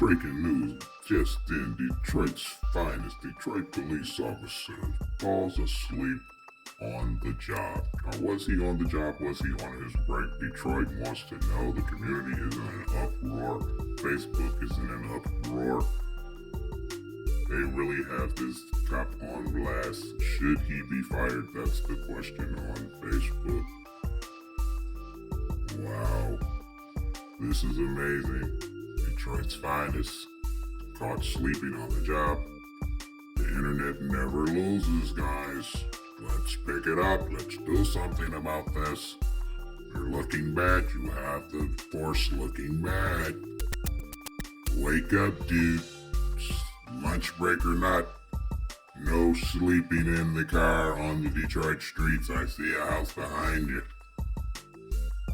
Breaking news just in. Detroit's finest Detroit police officer falls asleep on the job. Now, was he on the job? Was he on his break? Detroit wants to know. The community is in an uproar. Facebook is in an uproar. They really have this cop on blast. Should he be fired? That's the question on Facebook. Wow. This is amazing. Detroit's finest caught sleeping on the job. The internet never loses, guys. Let's pick it up. Let's do something about this. You're looking bad. You have the force looking bad. Wake up, dude. Lunch break or not. No sleeping in the car on the Detroit streets. I see a house behind you.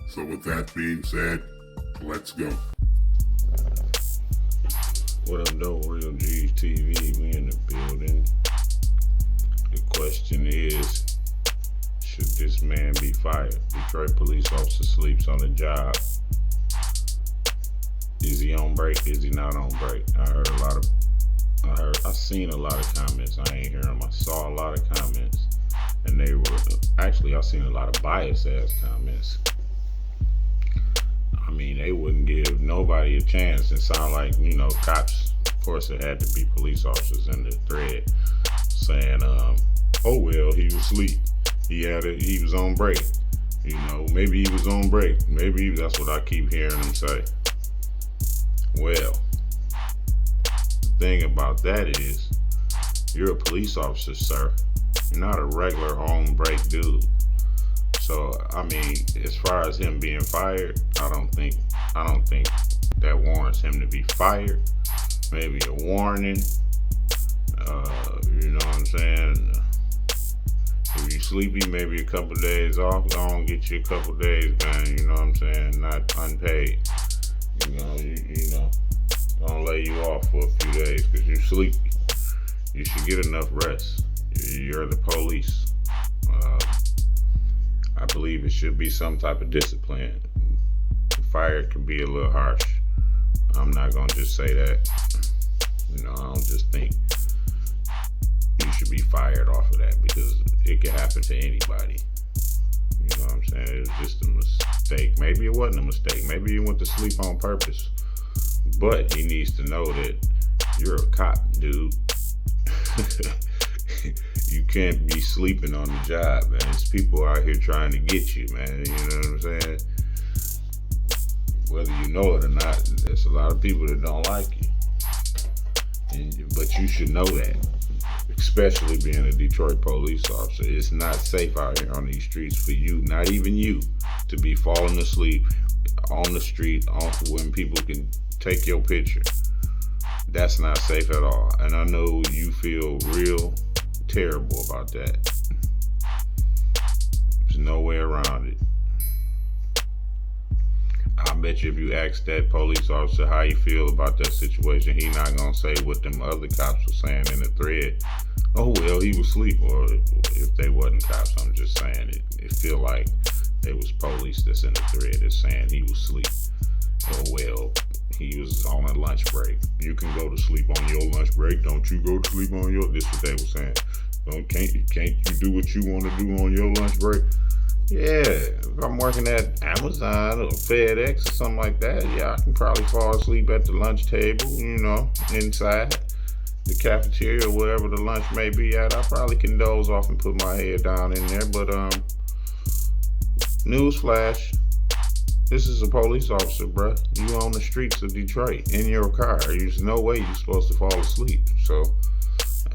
So with that being said, let's go. What up, though? Real G's TV, we in the building. The question is, should this man be fired? Detroit police officer sleeps on the job. Is he on break? Is he not on break? I seen a lot of comments. I ain't hear them. I saw a lot of comments, and they were actually, I seen a lot of biased ass comments. I mean, they wouldn't give nobody a chance. It sound like, cops. Of course, it had to be police officers in the thread saying, "Oh well, he was asleep. He was on break. Maybe he was on break. Maybe that's what I keep hearing them say." Well, the thing about that is, you're a police officer, sir. You're not a regular on break dude. So, I mean, as far as him being fired, I don't think that warrants him to be fired. Maybe a warning. You know what I'm saying? If you're sleepy, maybe a couple days off. Go on, get you a couple days, man. You know what I'm saying? Not unpaid. Gonna lay you off for a few days because you're sleepy. You should get enough rest. You're the police. I believe it should be some type of discipline. Fired can be a little harsh. I'm not gonna just say that. I don't just think you should be fired off of that because it can happen to anybody. You know what I'm saying? It was just a mistake. Maybe it wasn't a mistake. Maybe he went to sleep on purpose. But he needs to know that you're a cop, dude. You can't be sleeping on the job, man. There's people out here trying to get you, man. You know what I'm saying? Whether you know it or not, there's a lot of people that don't like you. But you should know that, especially being a Detroit police officer. It's not safe out here on these streets for you, not even you, to be falling asleep on the street when people can take your picture. That's not safe at all. And I know you feel real terrible about that. There's no way around it. I bet you if you ask that police officer how he feel about that situation, he not gonna say what them other cops were saying in the thread. Oh well, he was asleep. Or if they wasn't cops, I'm just saying it feel like they was police that's in the thread that's saying he was asleep. Oh well, he was on a lunch break. You can go to sleep on your lunch break. Don't you go to sleep on your... This is what they were saying. Can't you do what you want to do on your lunch break? Yeah, if I'm working at Amazon or FedEx or something like that, yeah, I can probably fall asleep at the lunch table, inside the cafeteria or wherever the lunch may be at. I probably can doze off and put my head down in there. But newsflash. This is a police officer, bruh. You on the streets of Detroit in your car. There's no way you're supposed to fall asleep. So,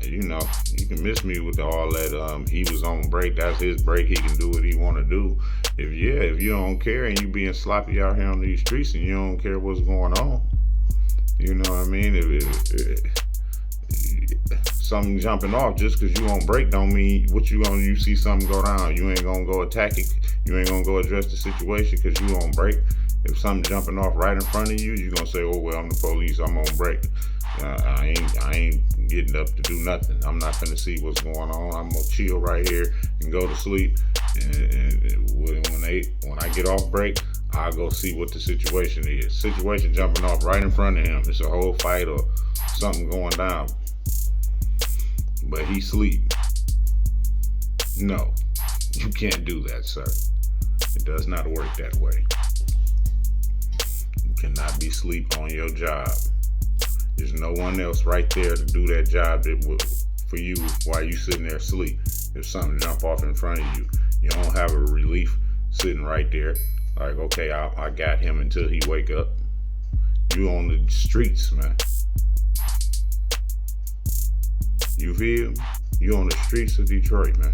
you can miss me with all that. He was on break. That's his break. He can do what he want to do. If you don't care and you being sloppy out here on these streets and you don't care what's going on, you know what I mean? If something jumping off just because you on break don't mean you see something go down. You ain't gonna go attack it. You ain't gonna go address the situation because you on break. If something jumping off right in front of you, you gonna say, "Oh well, I'm the police. I'm on break. I ain't getting up to do nothing. I'm not gonna see what's going on. I'm gonna chill right here and go to sleep. And when I get off break, I'll go see what the situation is. Situation jumping off right in front of him. It's a whole fight or something going down. But he sleep. No, you can't do that, sir. It does not work that way. You cannot be asleep on your job. There's no one else right there to do that job for you while you sitting there asleep. If something jump off in front of you, you don't have a relief sitting right there. Like, okay, I got him until he wake up. You on the streets, man. You feel? You on the streets of Detroit, man.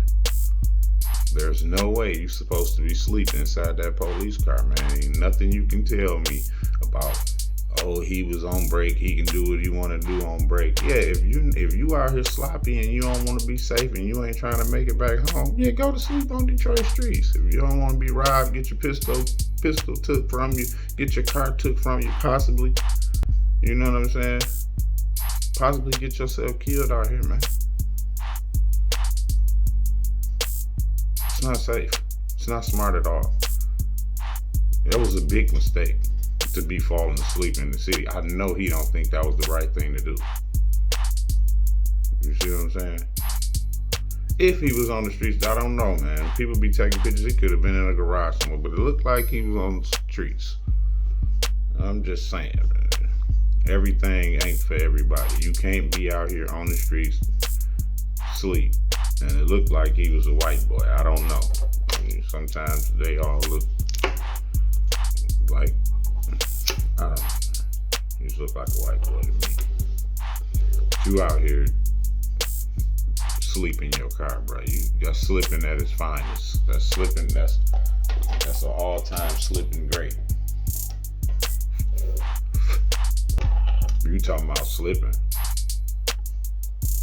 There's no way you're supposed to be sleeping inside that police car, man. Ain't nothing you can tell me about, oh, he was on break, he can do what he want to do on break. Yeah, if you out here sloppy and you don't want to be safe and you ain't trying to make it back home, yeah, go to sleep on Detroit streets. If you don't want to be robbed, get your pistol took from you, get your car took from you, possibly. You know what I'm saying? Possibly get yourself killed out here, man. It's not safe. It's not smart at all. That was a big mistake to be falling asleep in the city. I know he don't think that was the right thing to do. You see what I'm saying? If he was on the streets, I don't know, man. People be taking pictures. He could have been in a garage somewhere, but it looked like he was on the streets. I'm just saying, man. Everything ain't for everybody. You can't be out here on the streets sleep. And it looked like he was a white boy. I don't know. I mean, sometimes they all look like, I don't know. You just look like a white boy to me. You out here sleep in your car, bro. That's slipping at its finest. That's slipping. That's an all-time slipping great. You talking about slipping?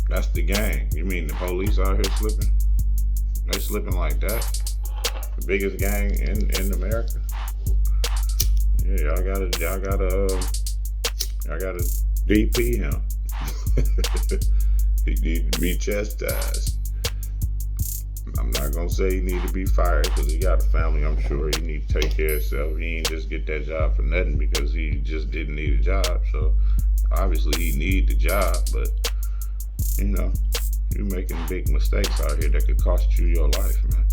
That's the gang. You mean the police out here slipping? They slipping like that? The biggest gang in America? Yeah, y'all gotta DP him. He need to be chastised. I'm not gonna say he need to be fired because he got a family. I'm sure he need to take care of himself. He ain't just get that job for nothing because he just didn't need a job. So obviously he need the job, but you know, you're making big mistakes out here that could cost you your life, man.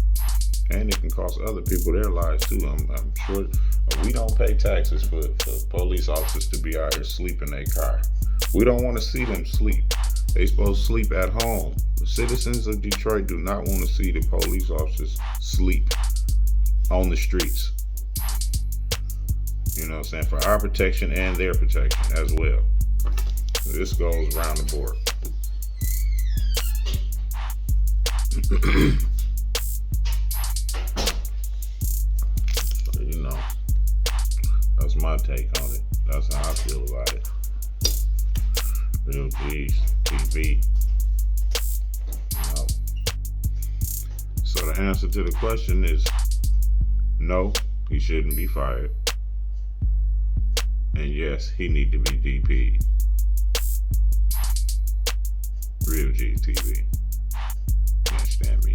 And it can cost other people their lives too. I'm sure we don't pay taxes for police officers to be out here sleeping in their car. We don't want to see them sleep. They supposed to sleep at home. The citizens of Detroit do not want to see the police officers sleep on the streets. You know what I'm saying? For our protection and their protection as well. This goes around the board. So, you know, that's my take on it. That's how I feel about it. Real G's, TV. You know. So the answer to the question is no, he shouldn't be fired. And yes, he need to be DP'd. Real G TV. You understand me?